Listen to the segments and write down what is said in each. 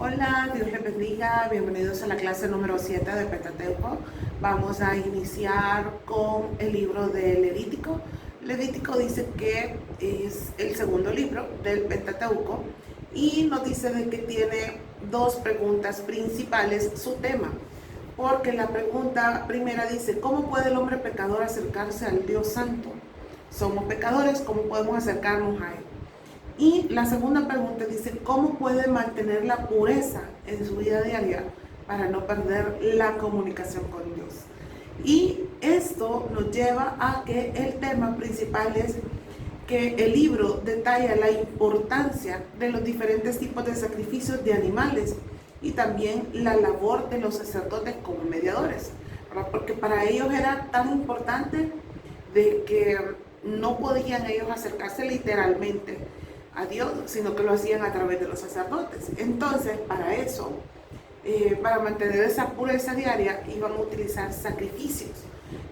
Hola, Dios les bendiga, bienvenidos a la clase número 7 de Pentateuco. Vamos a iniciar con el libro de Levítico. Levítico dice que es el segundo libro del Pentateuco y nos dice de que tiene dos preguntas principales su tema. Porque la pregunta primera dice, ¿cómo puede el hombre pecador acercarse al Dios Santo? Somos pecadores, ¿cómo podemos acercarnos a Él? Y la segunda pregunta dice, ¿cómo puede mantener la pureza en su vida diaria para no perder la comunicación con Dios? Y esto nos lleva a que el tema principal es que el libro detalla la importancia de los diferentes tipos de sacrificios de animales y también la labor de los sacerdotes como mediadores, ¿verdad? Porque para ellos era tan importante de que no podían ellos acercarse literalmente a Dios, sino que lo hacían a través de los sacerdotes. Entonces, para eso, para mantener esa pureza diaria, iban a utilizar sacrificios.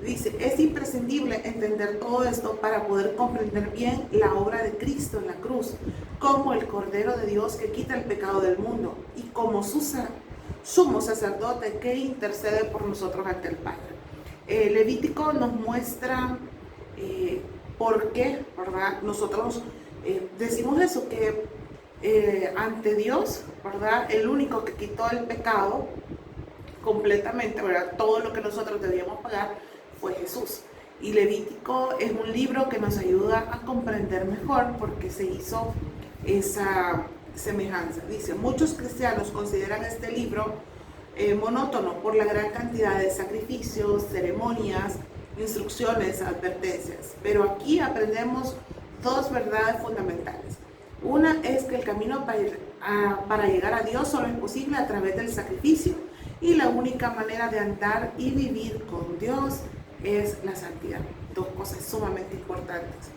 Dice, es imprescindible entender todo esto para poder comprender bien la obra de Cristo en la cruz, como el Cordero de Dios que quita el pecado del mundo y como su sumo sacerdote que intercede por nosotros ante el Padre. Levítico nos muestra por qué, ¿verdad? Nosotros decimos eso, que ante Dios, ¿verdad? El único que quitó el pecado completamente, ¿verdad? Todo lo que nosotros debíamos pagar fue Jesús. Y Levítico es un libro que nos ayuda a comprender mejor porque se hizo esa semejanza. Dice, muchos cristianos consideran este libro monótono por la gran cantidad de sacrificios, ceremonias, instrucciones, advertencias. Pero aquí aprendemos dos verdades fundamentales. Una es que el camino para llegar a Dios solo es posible a través del sacrificio y la única manera de andar y vivir con Dios es la santidad. Dos cosas sumamente importantes.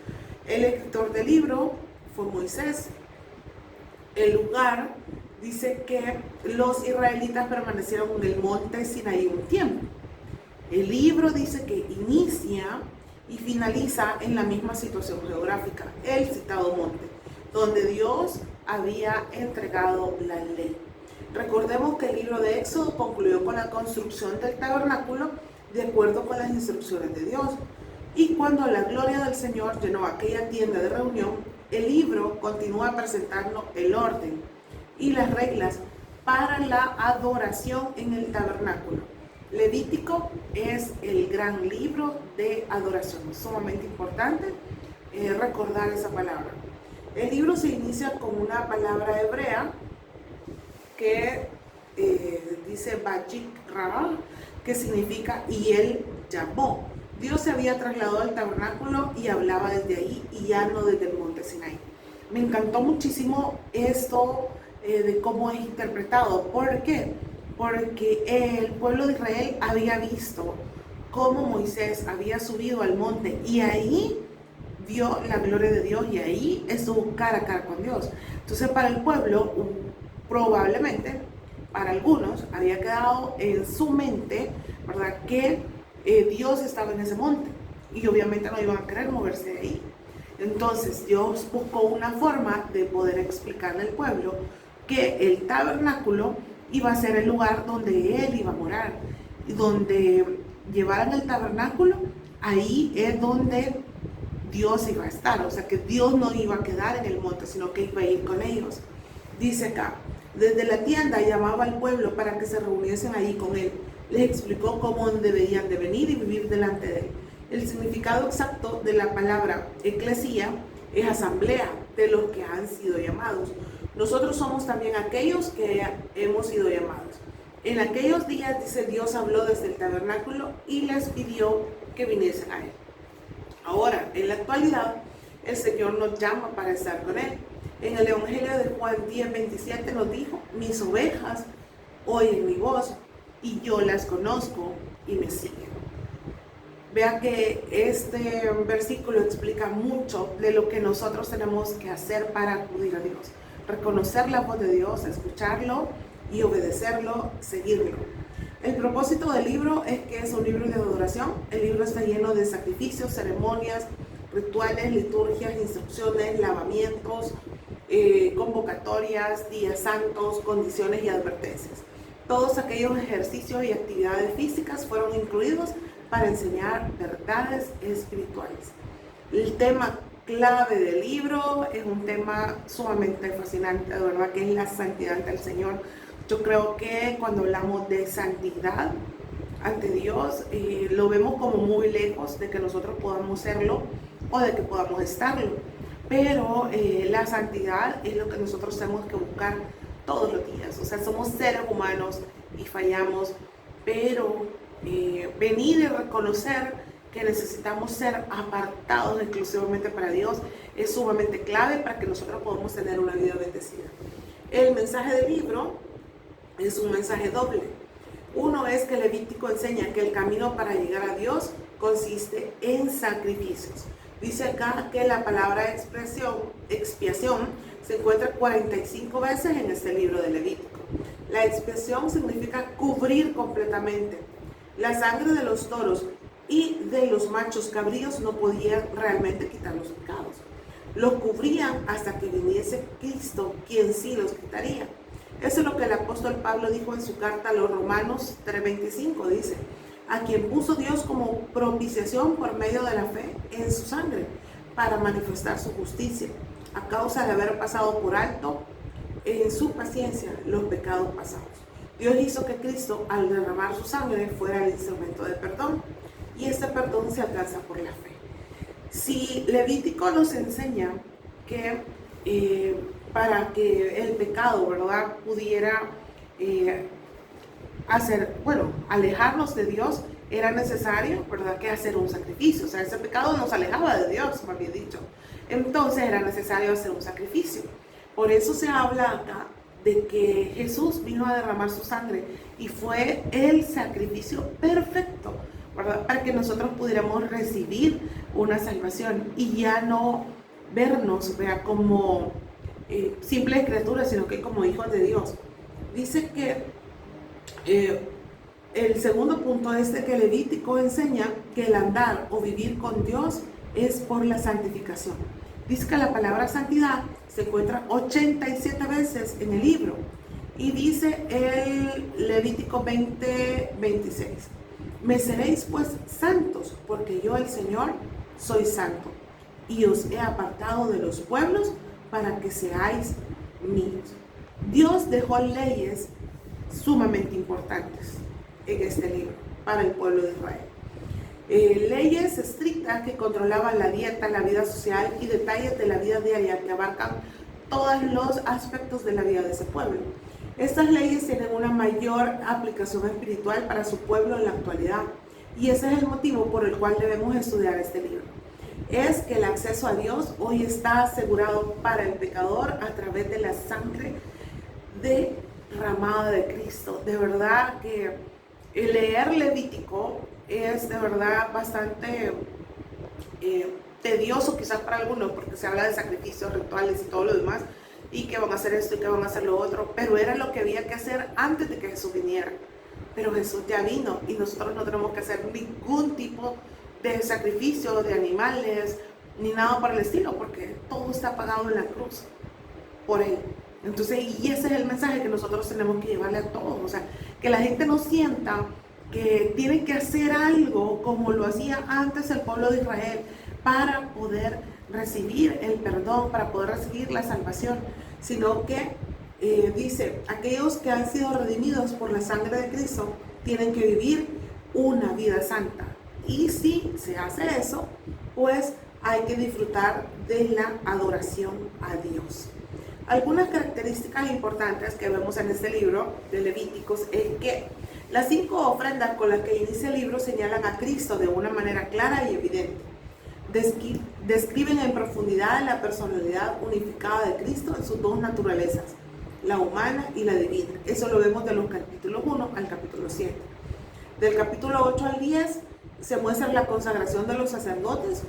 El escritor del libro fue Moisés. El lugar dice que los israelitas permanecieron en el monte Sinaí un tiempo. El libro dice que inicia y finaliza en la misma situación geográfica, el citado monte, donde Dios había entregado la ley. Recordemos que el libro de Éxodo concluyó con la construcción del tabernáculo de acuerdo con las instrucciones de Dios. Y cuando la gloria del Señor llenó aquella tienda de reunión, el libro continúa presentando el orden y las reglas para la adoración en el tabernáculo. Levítico es el gran libro de adoración, es sumamente importante recordar esa palabra. El libro se inicia con una palabra hebrea que dice Bajik Ra, que significa y él llamó. Dios se había trasladado al tabernáculo y hablaba desde ahí y ya no desde el monte Sinaí. Me encantó muchísimo esto de cómo es interpretado. ¿Por qué? Porque el pueblo de Israel había visto cómo Moisés había subido al monte y ahí vio la gloria de Dios y ahí estuvo cara a cara con Dios. Entonces para el pueblo, probablemente, para algunos, había quedado en su mente, ¿verdad?, que Dios estaba en ese monte y obviamente no iban a querer moverse de ahí. Entonces Dios buscó una forma de poder explicarle al pueblo que el tabernáculo iba a ser el lugar donde Él iba a morar y donde llevaran el tabernáculo, ahí es donde Dios iba a estar. O sea que Dios no iba a quedar en el monte, sino que iba a ir con ellos. Dice acá, desde la tienda llamaba al pueblo para que se reuniesen ahí con Él. Les explicó cómo deberían de venir y vivir delante de Él. El significado exacto de la palabra eclesía es asamblea de los que han sido llamados. Nosotros somos también aquellos que hemos sido llamados. En aquellos días, dice, Dios habló desde el tabernáculo y les pidió que viniesen a Él. Ahora, en la actualidad, el Señor nos llama para estar con Él. En el Evangelio de Juan 10:27 nos dijo, mis ovejas oyen mi voz y yo las conozco y me siguen. Vea que este versículo explica mucho de lo que nosotros tenemos que hacer para acudir a Dios. Reconocer la voz de Dios, escucharlo y obedecerlo, seguirlo. El propósito del libro es que es un libro de adoración. El libro está lleno de sacrificios, ceremonias, rituales, liturgias, instrucciones, lavamientos, convocatorias, días santos, condiciones y advertencias. Todos aquellos ejercicios y actividades físicas fueron incluidos para enseñar verdades espirituales. El tema clave del libro es un tema sumamente fascinante, de verdad, que es la santidad del Señor. Yo creo que cuando hablamos de santidad ante Dios, lo vemos como muy lejos de que nosotros podamos serlo o de que podamos estarlo. Pero la santidad es lo que nosotros tenemos que buscar todos los días. O sea, somos seres humanos y fallamos, pero venir y reconocer que necesitamos ser apartados exclusivamente para Dios es sumamente clave para que nosotros podamos tener una vida bendecida. El mensaje del libro es un mensaje doble. Uno es que Levítico enseña que el camino para llegar a Dios consiste en sacrificios. Dice acá que la palabra expiación se encuentra 45 veces en este libro de Levítico. La expiación significa cubrir completamente. La sangre de los toros y de los machos cabríos no podían realmente quitar los pecados. Los cubrían hasta que viniese Cristo, quien sí los quitaría. Eso es lo que el apóstol Pablo dijo en su carta a los Romanos 3:25, dice: a quien puso Dios como propiciación por medio de la fe en su sangre, para manifestar su justicia, a causa de haber pasado por alto en su paciencia los pecados pasados. Dios hizo que Cristo, al derramar su sangre, fuera el instrumento de perdón, y este perdón se alcanza por la fe. Si Levítico nos enseña que para que el pecado, ¿verdad?, pudiera alejarnos de Dios, era necesario, ¿verdad?, que hacer un sacrificio. O sea, ese pecado nos alejaba de Dios, más bien dicho. Entonces era necesario hacer un sacrificio. Por eso se habla acá de que Jesús vino a derramar su sangre y fue el sacrificio perfecto, ¿verdad?, para que nosotros pudiéramos recibir una salvación y ya no vernos, ¿verdad?, como simples criaturas, sino que como hijos de Dios. Dice que el segundo punto es de que Levítico enseña que el andar o vivir con Dios es por la santificación. Dice que la palabra santidad se encuentra 87 veces en el libro. Y dice el Levítico 20:26: me seréis pues santos, porque yo el Señor soy santo, y os he apartado de los pueblos para que seáis míos. Dios dejó leyes sumamente importantes en este libro para el pueblo de Israel. Leyes estrictas que controlaban la dieta, la vida social y detalles de la vida diaria que abarcan todos los aspectos de la vida de ese pueblo. Estas leyes tienen una mayor aplicación espiritual para su pueblo en la actualidad, y ese es el motivo por el cual debemos estudiar este libro. Es que el acceso a Dios hoy está asegurado para el pecador a través de la sangre derramada de Cristo. De verdad que leer Levítico es de verdad bastante tedioso quizás para algunos, porque se habla de sacrificios, rituales y todo lo demás, y que van a hacer esto y que van a hacer lo otro, pero era lo que había que hacer antes de que Jesús viniera. Pero Jesús ya vino y nosotros no tenemos que hacer ningún tipo de sacrificio de animales ni nada por el estilo, porque todo está pagado en la cruz por Él. Entonces, y ese es el mensaje que nosotros tenemos que llevarle a todos. O sea, que la gente no sienta que tiene que hacer algo como lo hacía antes el pueblo de Israel para poder recibir el perdón, para poder recibir la salvación, sino que dice: aquellos que han sido redimidos por la sangre de Cristo tienen que vivir una vida santa. Y si se hace eso, pues hay que disfrutar de la adoración a Dios. Algunas características importantes que vemos en este libro de Levíticos es que las 5 ofrendas con las que inicia el libro señalan a Cristo de una manera clara y evidente. Describen en profundidad la personalidad unificada de Cristo en sus dos naturalezas, la humana y la divina. Eso lo vemos de los capítulos 1 al capítulo 7. Del capítulo 8 al 10 se muestra la consagración de los sacerdotes,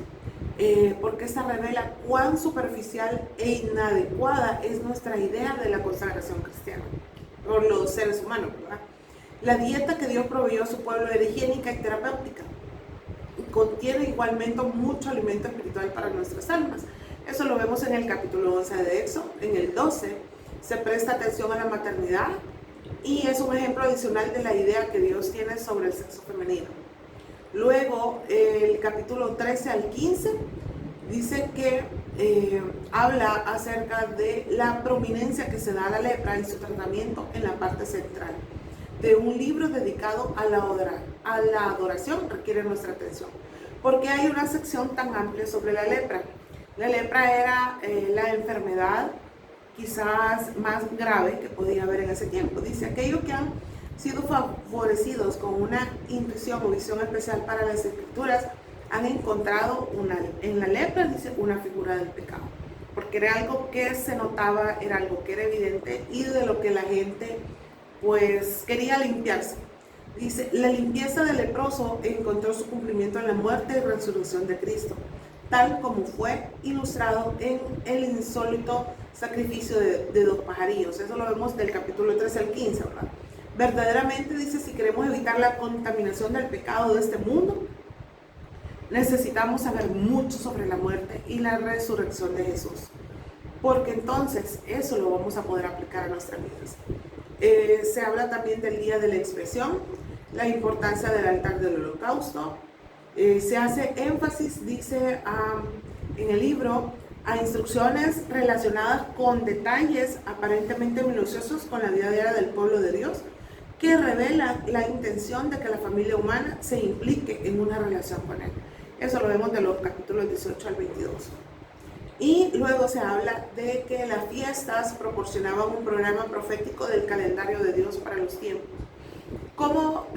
porque esta revela cuán superficial e inadecuada es nuestra idea de la consagración cristiana por los seres humanos, ¿verdad? La dieta que Dios proveyó a su pueblo era higiénica y terapéutica. Contiene igualmente mucho alimento espiritual para nuestras almas. Eso lo vemos en el capítulo 11 de Éxodo. En el 12 se presta atención a la maternidad y es un ejemplo adicional de la idea que Dios tiene sobre el sexo femenino. Luego, el capítulo 13 al 15 dice que habla acerca de la prominencia que se da a la lepra y su tratamiento en la parte central de un libro dedicado a la adoración. Requiere nuestra atención. ¿Por qué hay una sección tan amplia sobre la lepra? La lepra era la enfermedad quizás más grave que podía haber en ese tiempo. Dice, aquellos que han sido favorecidos con una intuición o visión especial para las escrituras han encontrado en la lepra, dice, una figura del pecado, porque era algo que se notaba, era algo que era evidente y de lo que la gente pues quería limpiarse. Dice, la limpieza del leproso encontró su cumplimiento en la muerte y resurrección de Cristo, tal como fue ilustrado en el insólito sacrificio de 2 pajarillos. Eso lo vemos del capítulo 13 al 15, ¿verdad? Verdaderamente, dice, si queremos evitar la contaminación del pecado de este mundo, necesitamos saber mucho sobre la muerte y la resurrección de Jesús, porque entonces eso lo vamos a poder aplicar a nuestras vidas. Se habla también del día de la expiación, la importancia del altar del holocausto. Se hace énfasis, dice en el libro, a instrucciones relacionadas con detalles aparentemente minuciosos con la vida diaria del pueblo de Dios, que revelan la intención de que la familia humana se implique en una relación con Él. Eso lo vemos de los capítulos 18 al 22. Y luego se habla de que las fiestas proporcionaban un programa profético del calendario de Dios para los tiempos. ¿Cómo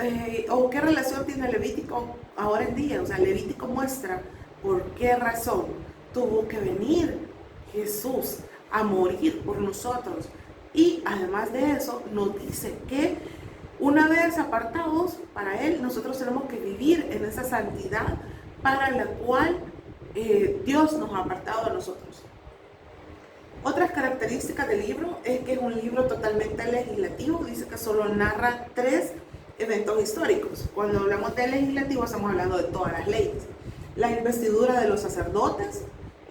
o qué relación tiene Levítico ahora en día? O sea, Levítico muestra por qué razón tuvo que venir Jesús a morir por nosotros. Y además de eso, nos dice que una vez apartados para Él, nosotros tenemos que vivir en esa santidad para la cual Dios nos ha apartado a nosotros. Otras características del libro es que es un libro totalmente legislativo. Dice que solo narra 3 eventos históricos. Cuando hablamos de legislativo estamos hablando de todas las leyes. La investidura de los sacerdotes,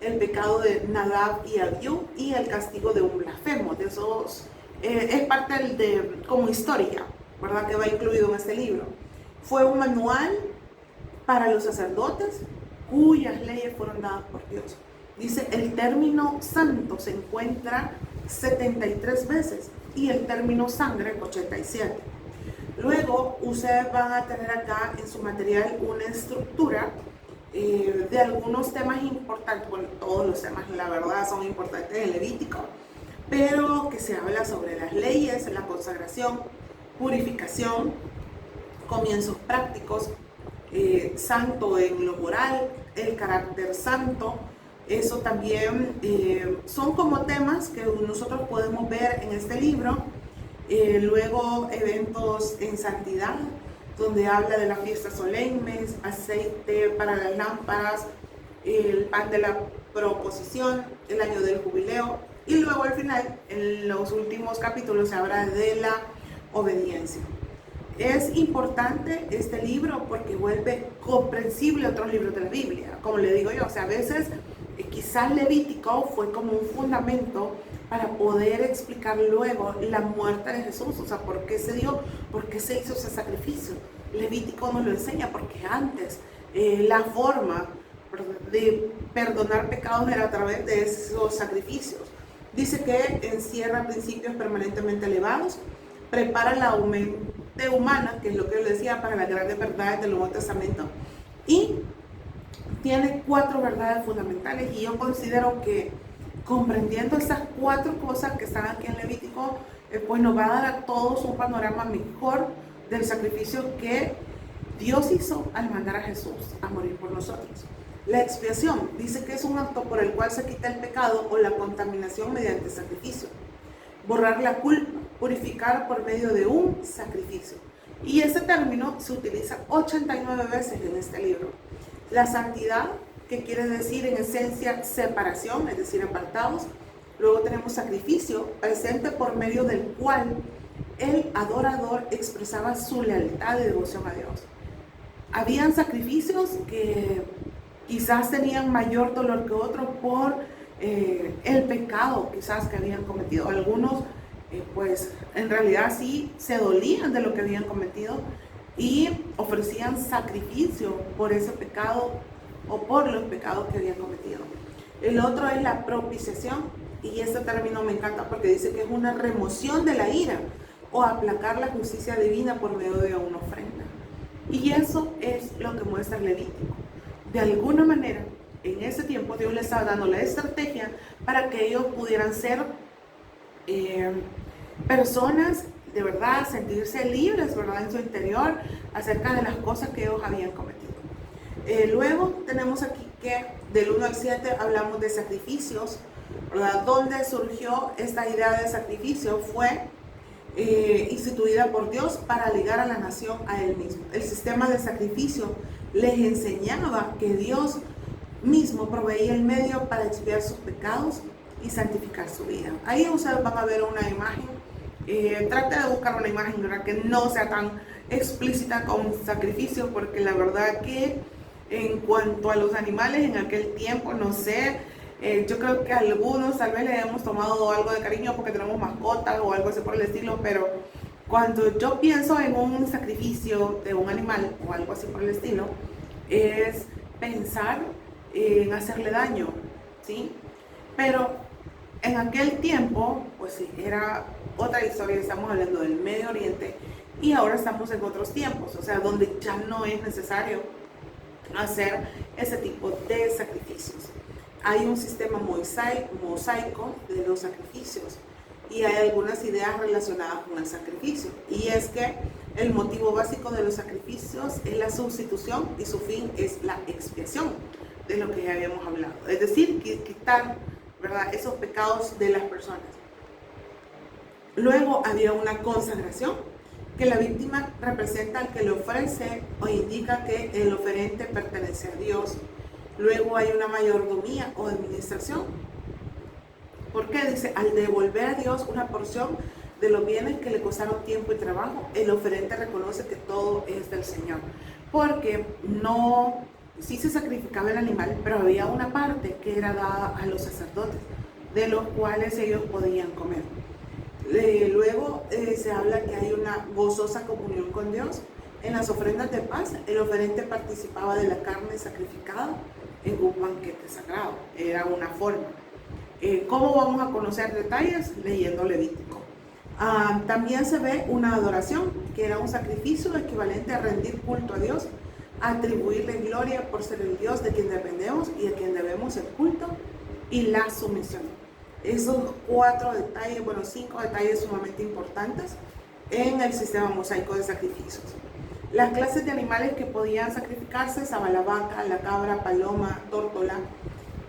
el pecado de Nadab y Abiú y el castigo de un blasfemo. De esos, es parte de como historia, ¿verdad? Que va incluido en este libro. Fue un manual para los sacerdotes cuyas leyes fueron dadas por Dios. Dice, el término santo se encuentra 73 veces y el término sangre 87. Luego, ustedes van a tener acá en su material una estructura de algunos temas importantes. Bueno, todos los temas, la verdad, son importantes en Levítico, pero que se habla sobre las leyes, la consagración, purificación, comienzos prácticos, santo en lo moral, el carácter santo. Eso también son como temas que nosotros podemos ver en este libro. Luego eventos en santidad, donde habla de las fiestas solemnes, aceite para las lámparas, el pan de la proposición, el año del jubileo. Y luego al final, en los últimos capítulos, se habla de la obediencia. Es importante este libro porque vuelve comprensible otros libros de la Biblia. Como le digo yo, o sea, a veces quizás Levítico fue como un fundamento para poder explicar luego la muerte de Jesús. O sea, ¿por qué se dio? ¿Por qué se hizo ese sacrificio? Levítico nos lo enseña porque antes la forma de perdonar pecados era a través de esos sacrificios. Dice que encierra principios permanentemente elevados, prepara la mente humana, que es lo que yo decía, para las grandes verdades del Nuevo Testamento, y tiene 4 verdades fundamentales. Y yo considero que comprendiendo estas 4 cosas que están aquí en Levítico, pues nos va a dar a todos un panorama mejor del sacrificio que Dios hizo al mandar a Jesús a morir por nosotros. La expiación dice que es un acto por el cual se quita el pecado o la contaminación mediante sacrificio. Borrar la culpa, purificar por medio de un sacrificio. Y ese término se utiliza 89 veces en este libro. La santidad, que quiere decir en esencia separación, es decir, apartados. Luego tenemos sacrificio, presente por medio del cual el adorador expresaba su lealtad y devoción a Dios. Habían sacrificios que quizás tenían mayor dolor que otros por el pecado quizás que habían cometido. Algunos pues en realidad sí se dolían de lo que habían cometido y ofrecían sacrificio por ese pecado o por los pecados que habían cometido. El otro es la propiciación, y este término me encanta porque dice que es una remoción de la ira o aplacar la justicia divina por medio de una ofrenda. Y eso es lo que muestra el Levítico. De alguna manera, en ese tiempo Dios les estaba dando la estrategia para que ellos pudieran ser personas de verdad, sentirse libres, ¿verdad?, en su interior acerca de las cosas que ellos habían cometido. Luego tenemos aquí que del 1 al 7 hablamos de sacrificios, ¿verdad? Donde surgió esta idea de sacrificio fue instituida por Dios para ligar a la nación a Él mismo. El sistema de sacrificio les enseñaba que Dios mismo proveía el medio para expiar sus pecados y santificar su vida. Ahí ustedes van a ver una imagen. Trate de buscar una imagen, ¿verdad?, que no sea tan explícita con sacrificio, porque la verdad que en cuanto a los animales en aquel tiempo, no sé, yo creo que algunos tal vez le hemos tomado algo de cariño porque tenemos mascotas o algo así por el estilo, pero cuando yo pienso en un sacrificio de un animal o algo así por el estilo, es pensar en hacerle daño, ¿sí? Pero en aquel tiempo, pues sí, era otra historia. Estamos hablando del Medio Oriente y ahora estamos en otros tiempos, o sea, donde ya no es necesario hacer ese tipo de sacrificios. Hay un sistema mosaico de los sacrificios y hay algunas ideas relacionadas con el sacrificio, y es que el motivo básico de los sacrificios es la sustitución y su fin es la expiación de lo que ya habíamos hablado, es decir, quitar, ¿verdad?, esos pecados de las personas. Luego había una consagración, que la víctima representa al que le ofrece o indica que el oferente pertenece a Dios. Luego hay una mayordomía o administración, porque dice, al devolver a Dios una porción de los bienes que le costaron tiempo y trabajo, el oferente reconoce que todo es del Señor, porque no, sí se sacrificaba el animal, pero había una parte que era dada a los sacerdotes, de los cuales ellos podían comer. Luego se habla que hay una gozosa comunión con Dios. En las ofrendas de paz, el oferente participaba de la carne sacrificada en un banquete sagrado. Era una forma. ¿Cómo vamos a conocer detalles? Leyendo Levítico. También se ve una adoración, que era un sacrificio equivalente a rendir culto a Dios, a atribuirle gloria por ser el Dios de quien dependemos y a quien debemos el culto y la sumisión. Esos 5 detalles sumamente importantes en el sistema mosaico de sacrificios. Las clases de animales que podían sacrificarse estaban la vaca, la cabra, paloma, tórtola.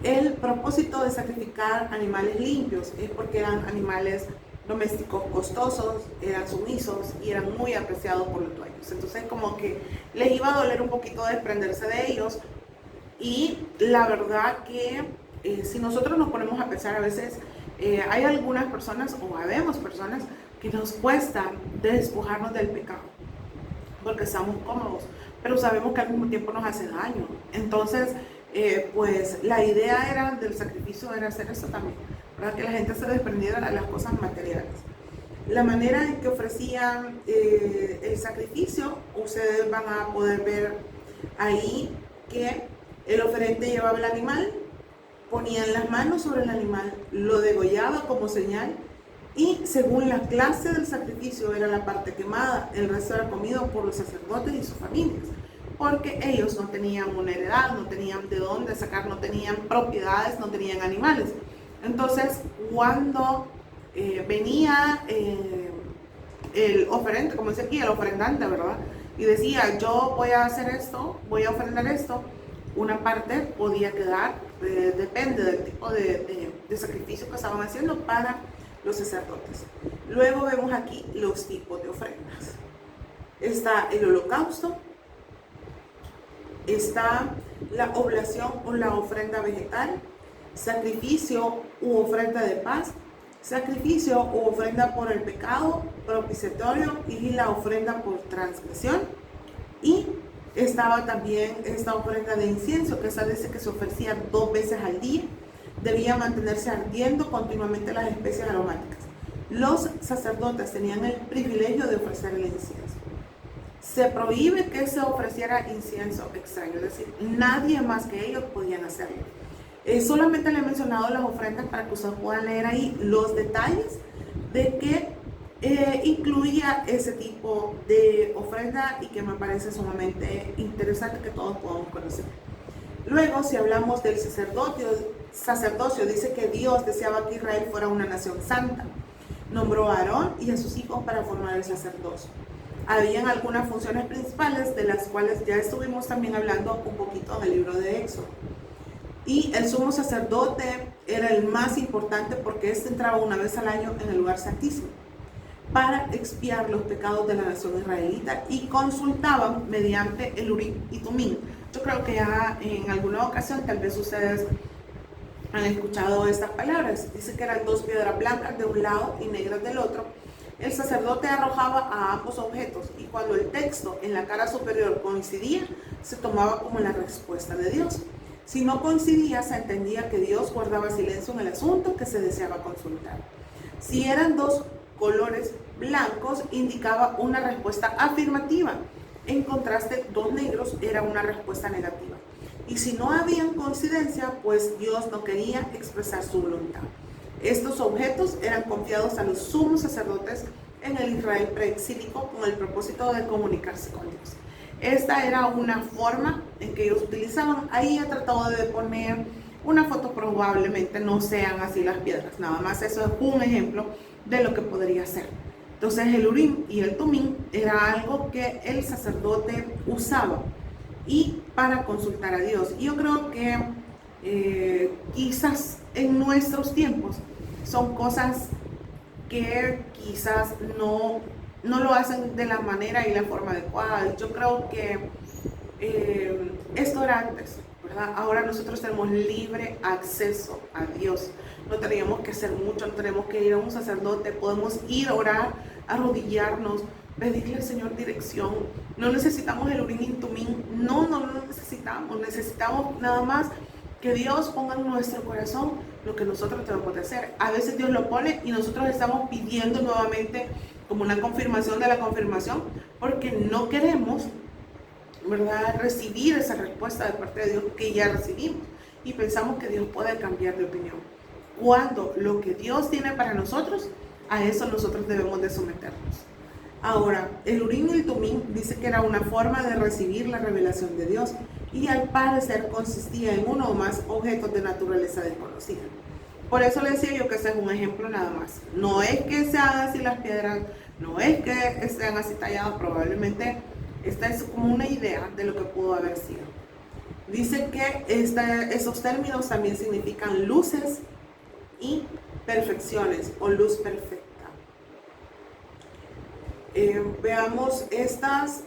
El propósito de sacrificar animales limpios es porque eran animales domésticos costosos, eran sumisos y eran muy apreciados por los dueños. Entonces como que les iba a doler un poquito desprenderse de ellos, y la verdad que si nosotros nos ponemos a pensar, a veces hay algunas personas o habemos personas que nos cuesta despojarnos del pecado porque estamos cómodos, pero sabemos que al mismo tiempo nos hace daño. Entonces pues la idea del sacrificio era hacer eso también, para que la gente se desprendiera de las cosas materiales. La manera en que ofrecían el sacrificio, ustedes van a poder ver ahí que el oferente llevaba el animal, ponían las manos sobre el animal, lo degollaba como señal, y según la clase del sacrificio era la parte quemada, el resto era comido por los sacerdotes y sus familias, porque ellos no tenían una heredad, no tenían de dónde sacar, no tenían propiedades, no tenían animales. Entonces cuando venía el oferente, como dice aquí, el ofrendante, ¿verdad?, y decía, yo voy a hacer esto, voy a ofrendar esto, una parte podía quedar, depende del tipo de sacrificio que estaban haciendo para los sacerdotes. Luego vemos aquí los tipos de ofrendas. Está el holocausto, está la oblación o la ofrenda vegetal, sacrificio u ofrenda de paz, sacrificio u ofrenda por el pecado, propiciatorio y la ofrenda por transgresión. Y estaba también esta ofrenda de incienso, que esa dice que se ofrecía 2 veces al día, debía mantenerse ardiendo continuamente las especias aromáticas. Los sacerdotes tenían el privilegio de ofrecer el incienso. Se prohíbe que se ofreciera incienso extraño, es decir, nadie más que ellos podían hacerlo. Solamente le he mencionado las ofrendas para que ustedes puedan leer ahí los detalles de que incluía ese tipo de ofrenda y que me parece sumamente interesante que todos podamos conocer. Luego, si hablamos del sacerdocio, dice que Dios deseaba que Israel fuera una nación santa. Nombró a Aarón y a sus hijos para formar el sacerdocio. Habían algunas funciones principales de las cuales ya estuvimos también hablando un poquito en el libro de Éxodo. Y el sumo sacerdote era el más importante porque este entraba una vez al año en el lugar santísimo para expiar los pecados de la nación israelita y consultaban mediante el Urim y Tumim. Yo creo que ya en alguna ocasión tal vez ustedes han escuchado estas palabras. Dice que eran 2 piedras blancas de un lado y negras del otro. El sacerdote arrojaba a ambos objetos y cuando el texto en la cara superior coincidía, se tomaba como la respuesta de Dios. Si no coincidía, se entendía que Dios guardaba silencio en el asunto que se deseaba consultar. Si eran 2 colores blancos, indicaba una respuesta afirmativa. En contraste, 2 negros era una respuesta negativa. Y si no había coincidencia, pues Dios no quería expresar su voluntad. Estos objetos eran confiados a los sumos sacerdotes en el Israel preexílico con el propósito de comunicarse con Dios. Esta era una forma en que ellos utilizaban. Ahí he tratado de poner una foto, probablemente no sean así las piedras, nada más eso es un ejemplo de lo que podría ser. Entonces el Urim y el Tumim era algo que el sacerdote usaba y para consultar a Dios. Y yo creo que quizás en nuestros tiempos son cosas que quizás no lo hacen de la manera y la forma adecuada. Yo creo que esto era antes, ¿verdad? Ahora nosotros tenemos libre acceso a Dios. No tenemos que hacer mucho, no tenemos que ir a un sacerdote, podemos ir a orar, arrodillarnos, pedirle al Señor dirección. No necesitamos el Urim y Tumim, no lo necesitamos nada más que Dios ponga en nuestro corazón lo que nosotros tenemos que hacer. A veces Dios lo pone y nosotros estamos pidiendo nuevamente como una confirmación de la confirmación porque no queremos, ¿verdad?, recibir esa respuesta de parte de Dios que ya recibimos y pensamos que Dios puede cambiar de opinión. Cuando lo que Dios tiene para nosotros, a eso nosotros debemos de someternos. Ahora, el Urim y el Tumim dice que era una forma de recibir la revelación de Dios y al parecer consistía en uno o más objetos de naturaleza desconocida. Por eso le decía yo que ese es un ejemplo nada más. No es que sean así las piedras, no es que sean así talladas, probablemente esta es como una idea de lo que pudo haber sido. Dice que esos términos también significan luces y perfecciones o luz perfecta. Veamos estos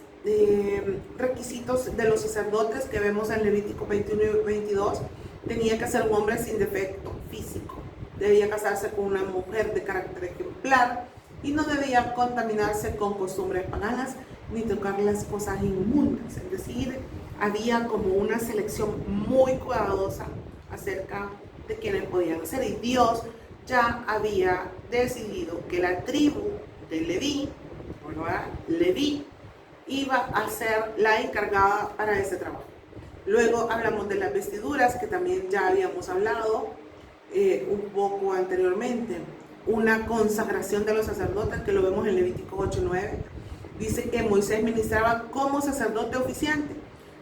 requisitos de los sacerdotes que vemos en Levítico 21 y 22. Tenía que ser un hombre sin defecto físico, debía casarse con una mujer de carácter ejemplar y no debía contaminarse con costumbres paganas ni tocar las cosas inmundas. Es decir, había como una selección muy cuidadosa acerca de quienes podían hacer, y Dios ya había decidido que la tribu de Leví, Leví, iba a ser la encargada para ese trabajo. Luego hablamos de las vestiduras, que también ya habíamos hablado un poco anteriormente. Una consagración de los sacerdotes, que lo vemos en Levítico 8:9. Dice que Moisés ministraba como sacerdote oficiante.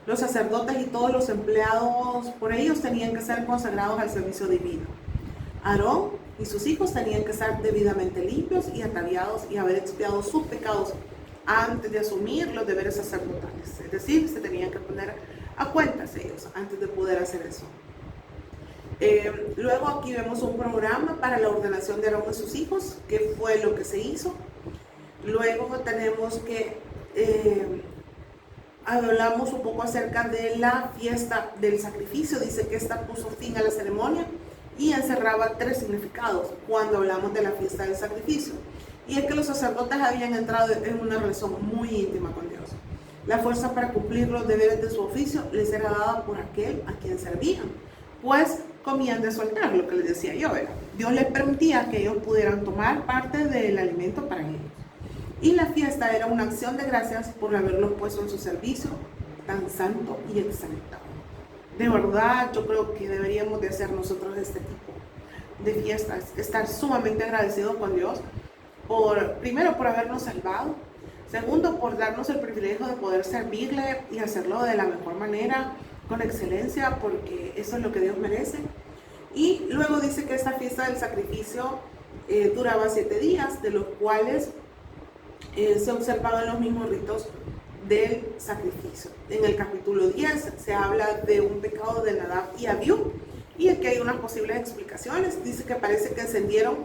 Los sacerdotes y todos los empleados por ellos tenían que ser consagrados al servicio divino. Aarón y sus hijos tenían que estar debidamente limpios y ataviados y haber expiado sus pecados antes de asumir los deberes sacerdotales. Es decir, se tenían que poner a cuentas ellos antes de poder hacer eso. Luego aquí vemos un programa para la ordenación de Aarón y sus hijos, que fue lo que se hizo. Luego tenemos que hablamos un poco acerca de la fiesta del sacrificio. Dice que esta puso fin a la ceremonia y encerraba 3 significados cuando hablamos de la fiesta del sacrificio. Y es que los sacerdotes habían entrado en una relación muy íntima con Dios. La fuerza para cumplir los deberes de su oficio les era dada por aquel a quien servían, pues comían de su altar, lo que les decía yo, ¿verdad? Dios les permitía que ellos pudieran tomar parte del alimento para ellos. Y la fiesta era una acción de gracias por haberlos puesto en su servicio tan santo y exaltado. De verdad, yo creo que deberíamos de hacer nosotros este tipo de fiestas, estar sumamente agradecidos con Dios, primero por habernos salvado, segundo por darnos el privilegio de poder servirle y hacerlo de la mejor manera, con excelencia, porque eso es lo que Dios merece. Y luego dice que esta fiesta del sacrificio duraba 7 días, de los cuales se observaban los mismos ritos del sacrificio. En el capítulo 10 se habla de un pecado de Nadab y Abiú, y aquí hay unas posibles explicaciones. Dice que parece que encendieron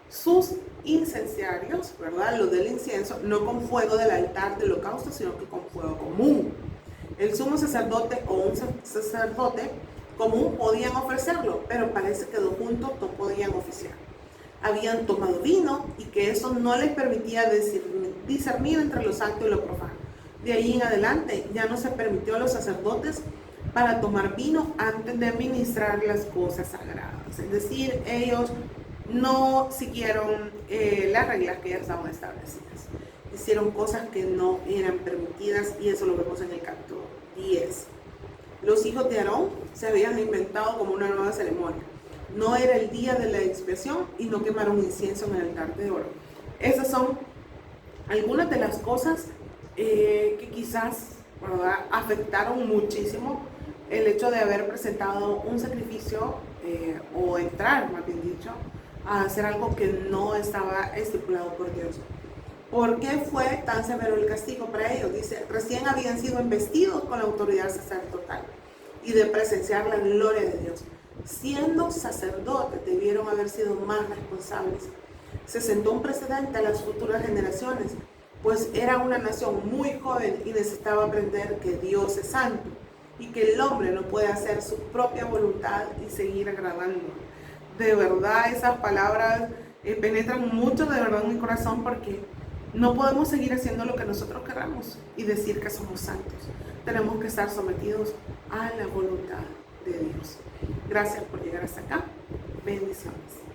sus incenciarios, ¿verdad? Los del incienso, no con fuego del altar del holocausto, sino que con fuego común. El sumo sacerdote o un sacerdote común podían ofrecerlo, pero parece que dos juntos no podían oficiar. Habían tomado vino y que eso no les permitía discernir entre lo santo y lo profano. De ahí en adelante ya no se permitió a los sacerdotes para tomar vino antes de ministrar las cosas sagradas. Es decir, ellos no siguieron las reglas que ya estaban establecidas. Hicieron cosas que no eran permitidas, y eso lo vemos en el capítulo 10. Los hijos de Aarón se habían inventado como una nueva ceremonia. No era el día de la expiación y no quemaron incienso en el altar de oro. Esas son algunas de las cosas que quizás, ¿verdad?, afectaron muchísimo el hecho de haber presentado un sacrificio o entrar, más bien dicho, a hacer algo que no estaba estipulado por Dios. ¿Por qué fue tan severo el castigo para ellos? Dice, recién habían sido investidos con la autoridad sacerdotal y de presenciar la gloria de Dios. Siendo sacerdotes, debieron haber sido más responsables. Se sentó un precedente a las futuras generaciones, pues era una nación muy joven y necesitaba aprender que Dios es santo y que el hombre no puede hacer su propia voluntad y seguir agradando. De verdad, esas palabras penetran mucho de verdad en mi corazón, porque no podemos seguir haciendo lo que nosotros queramos y decir que somos santos. Tenemos que estar sometidos a la voluntad de Dios. Gracias por llegar hasta acá. Bendiciones.